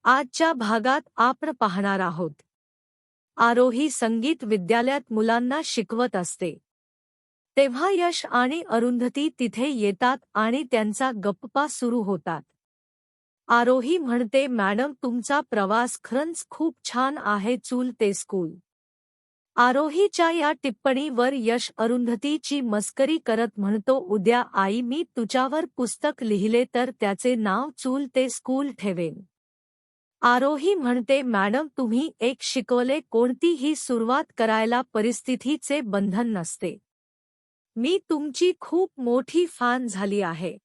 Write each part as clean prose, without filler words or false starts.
आजच्या भागात आपण पाहणार आहोत. आरोही संगीत विद्यालयात मुलांना शिकवत असते. तेव्हा यश आणि अरुंधती तिथे येतात आणि त्यांचा गप्पा सुरू होतात. आरोही म्हणते, मॅडम तुमचा प्रवास खरंच खूप छान आहे. चूल ते स्कूल. आरोहीच्या या टिप्पणीवर यश अरुंधतीची मस्करी करत म्हणतो, उद्या आई मी तुझ्यावर पुस्तक लिहिले तर त्याचे नाव चूल ते स्कूल ठेवेन. आरोही म्हणते, मॅडम तुम्ही एक शिकवले, कोणतीही सुरुवात करायला परिस्थितीचे बंधन नसते. मी तुमची खूप मोठी फॅन झाली आहे.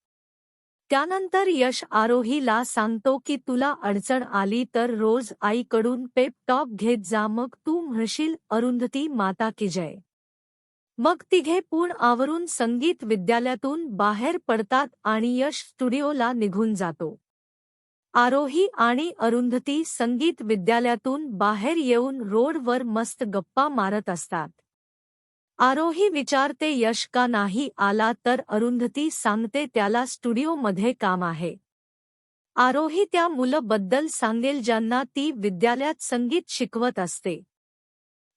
त्यानंतर यश आरोहीला सांगतो की तुला अडचण आली तर रोज आईकडून पेप टॉक घेत जा, मग तू म्हणशील अरुंधती माता की जय. मग तिघे पूर्ण आवरून संगीत विद्यालयातून बाहेर पडतात आणि यश स्टुडिओला निघून जातो. आरोही आणि अरुंधती संगीत विद्यालयातून बाहेर येऊन रोडवर मस्त गप्पा मारत असतात. आरोही विचारते यश का नाही आला, तर अरुंधती सांगते त्याला स्टुडिओमध्ये काम आहे. आरोही त्या मुलाबद्दल सांगेल ज्यांना ती विद्यालयात संगीत शिकवत असते.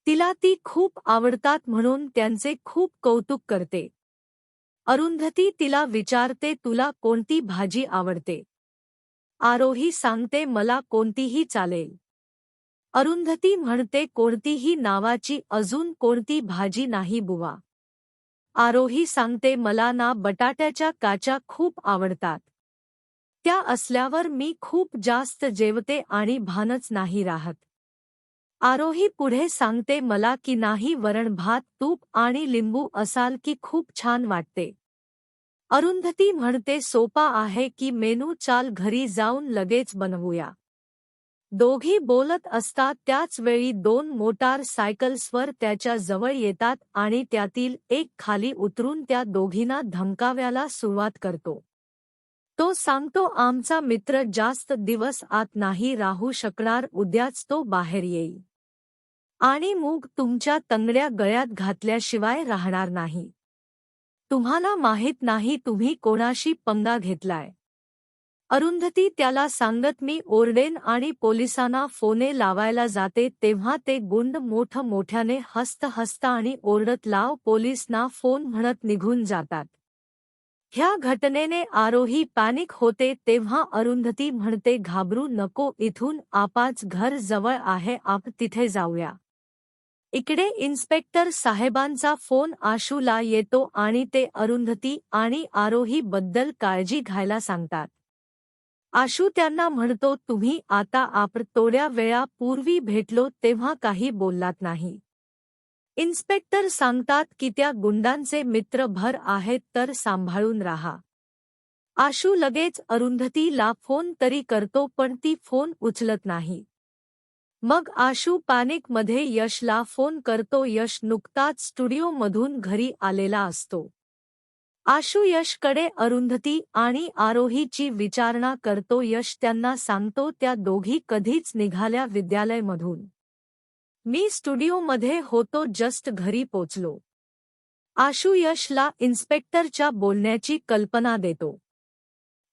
तिला ती खूप आवडतात म्हणून त्यांचे खूप कौतुक करते. अरुंधती तिला विचारते तुला कोणती भाजी आवडते. आरोही सांगते मला कोणतीही चालेल. अरुंधती म्हणते कोणतीही नावाची अजून कोणती भाजी नाही बुवा. आरोही सांगते मला ना बटाट्याच्या काच्या खूप आवडतात. त्या असल्यावर मी खूप जास्त जेवते आणि भानच नाही राहत. आरोही पुढे सांगते मला की नाही वरण भात तूप आणि लिंबू असाल की खूप छान वाटते. अरुंधती म्हणते सोपा आहे की मेनू, चाल घरी जाऊन लगेच बनवूया. दोघी बोलत असतात त्याच वेळी दोन मोटार सायकल्सवर त्याच्या जवळ येतात आणि त्यातील एक खाली उतरून त्या दोघींना धमकावायला सुरुवात करतो. तो सांगतो आमचा मित्र जास्त दिवस आत नाही राहू शकणार, उद्याच तो बाहेर येईल. आणि मूग तुमच्या तंगड्या गळ्यात घातल्याशिवाय राहणार नाही. तुम्हाला माहित नाही तुम्ही कोणाशी पंगा घेतलाय. अरुंधती त्याला सांगत मी ओरडेन आणि पोलिसांना फोने लावायला जाते. तेव्हा ते गुंड मोठमोठ्याने हसता आणि ओरडत लाव पोलिसना फोन म्हणत निघून जातात. ह्या घटनेने आरोही पॅनिक होते. तेव्हा अरुंधती म्हणते घाबरू नको, इथून आपाच घर जवळ आहे, आप तिथे जाऊया. इकडे इन्स्पेक्टर साहेबांचा फोन आशूला येतो आणि ते अरुंधती आणि आरोही बद्दल काळजी घ्यायला सांगतात. आशू त्यांना म्हणतो तुम्ही आता आपण थोड्या वेळापूर्वी भेटलो तेव्हा काही बोललात नाही. इन्स्पेक्टर सांगतात की त्या गुंडांचे मित्र भर आहेत तर सांभाळून राहा. आशू लगेच अरुंधतीला फोन तरी करतो पण ती फोन उचलत नाही. मग आशू पॅनिकमध्ये यशला फोन करतो. यश नुकताच स्टुडिओमधून घरी आलेला असतो. आशू यशकडे अरुंधती आणि आरोहीची विचारणा करतो. यश त्यांना सांगतो त्या दोघी कधीच निघाल्या विद्यालयामधून. मी स्टुडिओमध्ये होतो, जस्ट घरी पोचलो. आशू यशला इन्स्पेक्टरच्या बोलण्याची कल्पना देतो.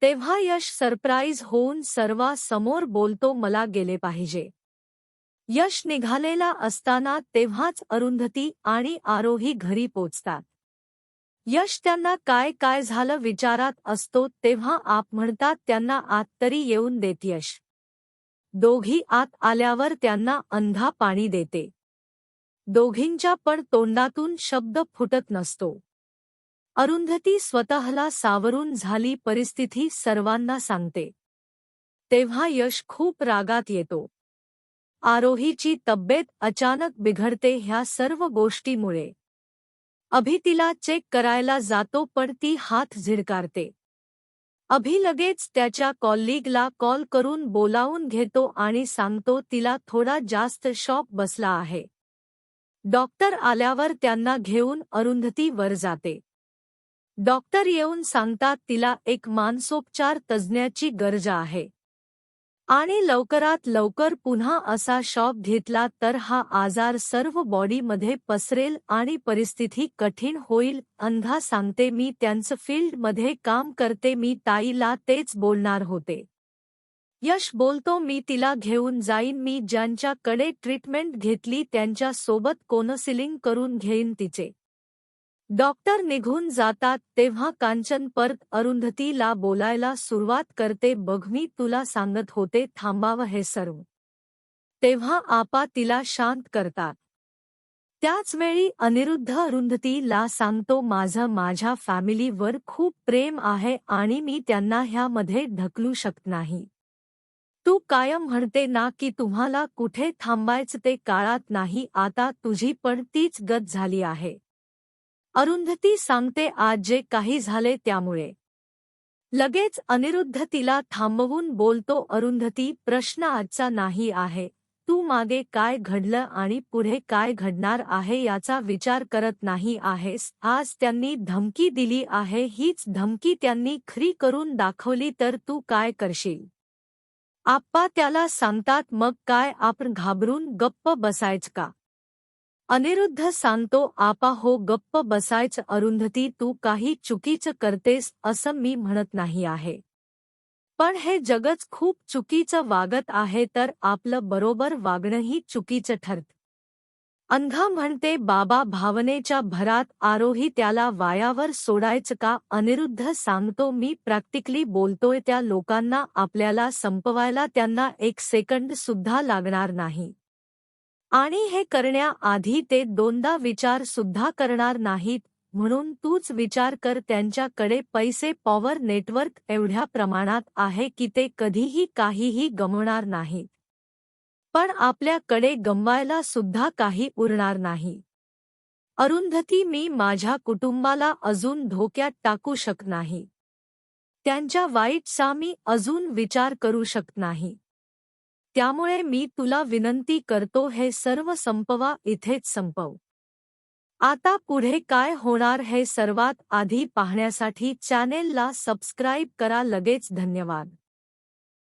तेव्हा यश सरप्राईज होऊन सर्वांसमोर बोलतो मला गेले पाहिजे. यश निघालेला असताना तेव्हाच अरुंधती आणि आरोही घरी पोचतात. यश त्यांना काय काय झालं विचारत असतो तेव्हा आप म्हणतात त्यांना आत तरी येऊन देत. यश दोघी आत आल्यावर त्यांना अंधा पाणी देते. दोघींच्या पण तोंडातून शब्द फुटत नसतो. अरुंधती स्वतःला सावरून झाली परिस्थिती सर्वांना सांगते. तेव्हा यश खूप रागात येतो. आरोहीची तब्येत अचानक बिघडते ह्या सर्व गोष्टीमुळे. अभि तिला चेक करायला जातो पण ती हात झिडकारते. अभि लगेच त्याच्या कॉलिगला कॉल करून बोलावून घेतो आणि सांगतो तिला थोडा जास्त शॉक बसला आहे. डॉक्टर आल्यावर त्यांना घेऊन अरुंधती वर जाते. डॉक्टर येऊन सांगतात तिला एक मानसोपचार तज्ज्ञाची गरज आहे. आणि लवकरात लवकर पुन्हा असा शॉक घेतला तर हा आजार सर्व बॉडीमध्ये पसरेल आणि परिस्थिती कठीण होईल. अंधा सांगते मी त्यांचं फील्डमध्ये काम करते, मी ताईला तेच बोलणार होते. यश बोलतो मी तिला घेऊन जाईन, मी ज्यांच्याकडे ट्रीटमेंट घेतली त्यांच्या सोबत काउन्सिलिंग करून घेईन तिचे. डॉक्टर निघून जातात तेव्हा कांचन परत अरुंधतीला बोलायला सुरुवात करते, बघ मी तुला सांगत होते थांबावं हे सर्व. तेव्हा आपा तिला शांत करतात. त्याचवेळी अनिरुद्ध अरुंधतीला सांगतो माझं माझ्या फॅमिलीवर खूप प्रेम आहे आणि मी त्यांना ह्यामध्ये ढकलू शकत नाही. तू कायम म्हणते ना की तुम्हाला कुठे थांबायचं ते काळात नाही, आता तुझी पण तीच गत झाली आहे. अरुंधती सांगते आज जे काही झाले त्यामुळे. लगेच अनिरुद्ध तिला थांबवून बोलतो अरुंधती प्रश्न आजचा नाही आहे, तू मागे काय घडलं आणि पुढे काय घडणार आहे याचा विचार करत नाही आहेस. आज त्यांनी धमकी दिली आहे, हीच धमकी त्यांनी खरी करून दाखवली तर तू काय करशील. आप्पा त्याला सांगतात मग काय आपण घाबरून गप्प बसायचं का. अनिरुद्ध सांगतो आपा हो गप्प बसायचं. अरुंधती तू काही चुकीचं करतेस असं मी म्हणत नाही आहे, पण हे जगच खूप चुकीचं वागत आहे तर आपलं बरोबर वागणंही चुकीचं ठरतं. अंधा म्हणते बाबा भावनेच्या भरात आरोही त्याला वायावर सोडायचं का. अनिरुद्ध सांगतो मी प्रॅक्टिकली बोलतोय, त्या लोकांना आपल्याला संपवायला त्यांना एक सेकंड सुद्धा लागणार नाही आणि हे करण्याआधी ते दोनदा विचार सुद्धा करणार नाहीत. म्हणून तूच विचार कर, त्यांच्याकडे पैसे पॉवर नेटवर्क एवढ्या प्रमाणात आहे की ते कधीही काहीही गमवणार नाहीत, पण आपल्याकडे गमवायला सुद्धा काही उरणार नाही. अरुंधती मी माझ्या कुटुंबाला अजून धोक्यात टाकू शकत नाही, त्यांच्या वाईटचा मी अजून विचार करू शकत नाही. त्यामुळे मी तुला विनंती करतो हे सर्व संपवा, इथेच संपव. आता पुढे काय होणार हे सर्वात आधी पाहण्यासाठी चॅनेलला सबस्क्राईब करा. लगेच धन्यवाद.